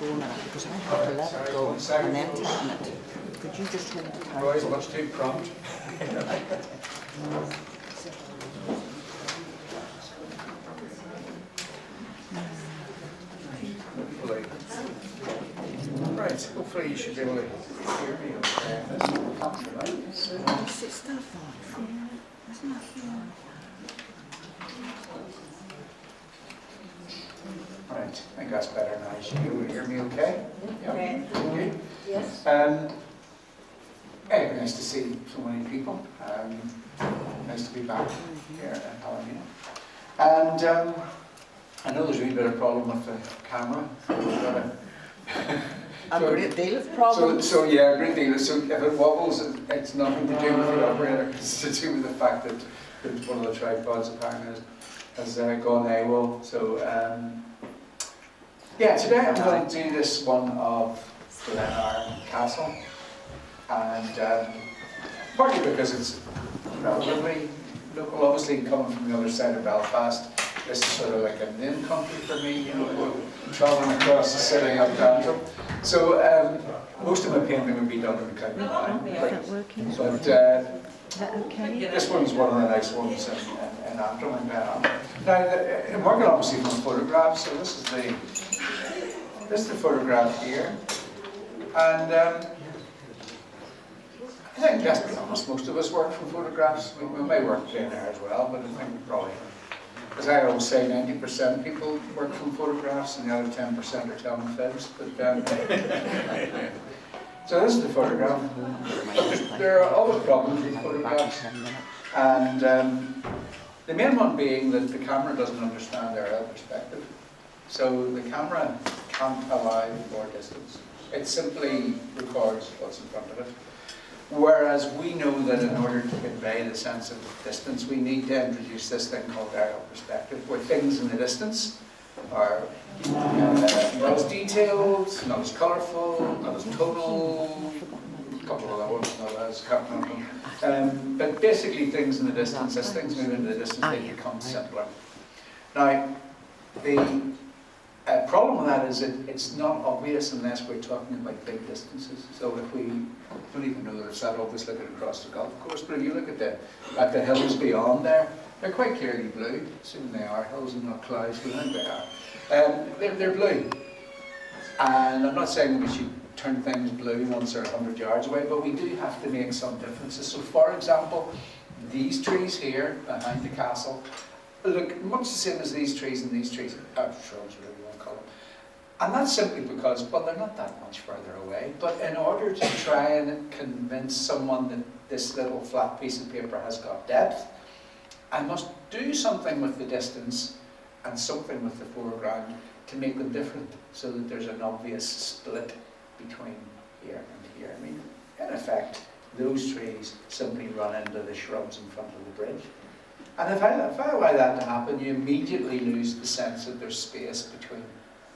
go now because I have to let it go and then tighten it. Could you just hold the tight? Roy's much too prompt. Right, hopefully you should be able to hear me okay. It's stuff on. Isn't that fun? Right, I think that's better now. You should be able to hear me okay? Okay. Good. Yes. Anyway, nice to see so many people. Nice to be back here at Palomino. And I know there's a wee bit of problem with the camera. A great deal of problems. So yeah, a great deal. So if it wobbles, it's nothing to do with the operator. It's to do with the fact that one of the tripods apparently has gone AWOL. So yeah, today I'm going to do this one of Glenarm Castle, and partly because it's relatively local, obviously coming from the other side of Belfast. This is sort of like an in country for me, you know, travelling across the city up Antrim. So most of my painting would be done in the county line. Is that working? But Is that okay? this one's one of the nice ones in Antrim and Glenarm. Now, I'm working obviously from photographs, so this is the photograph here. And I think, let's be honest, most of us work from photographs. We may work plein air as well, but I think we probably, as I always say, 90% of people work from photographs and the other 10% are telling fibs. But so this is the photograph. There are always problems with photographs, and the main one being that the camera doesn't understand aerial perspective. So the camera can't allow for distance. It simply records what's in front of it. Whereas we know that in order to convey the sense of distance, we need to introduce this thing called aerial perspective, where things in the distance are not as detailed, not as colourful, not as tonal, a couple of other ones, not as, can't remember them. But basically things in the distance, as things move into the distance, they become simpler. Now, the problem with that is it's not obvious unless we're talking about big distances. So if we don't even know that it's that obvious looking across the Gulf Coast, but if you look at the hills beyond there, they're quite clearly blue. Assuming they are hills and not clouds, but I think they are. They're blue. And I'm not saying we should turn things blue once they're 100 yards away, but we do have to make some differences. So for example, these trees here behind the castle look much the same as these trees and these trees, shrubs, whatever you want to call them. And that's simply because, well, they're not that much further away, but in order to try and convince someone that this little flat piece of paper has got depth, I must do something with the distance and something with the foreground to make them different, so that there's an obvious split between here and here. I mean, in effect, those trees simply run into the shrubs in front of the bridge. And if I allow that to happen, you immediately lose the sense that there's space between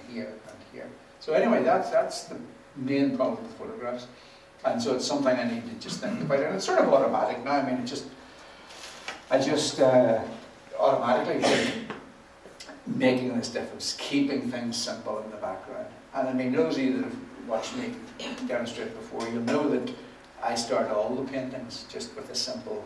here and here. So anyway, that's the main problem with photographs. And so it's something I need to just think about. And it's sort of automatic now. I mean, I just automatically think making this difference, keeping things simple in the background. And I mean, those of you that have watched me demonstrate before, you'll know that I start all the paintings just with a simple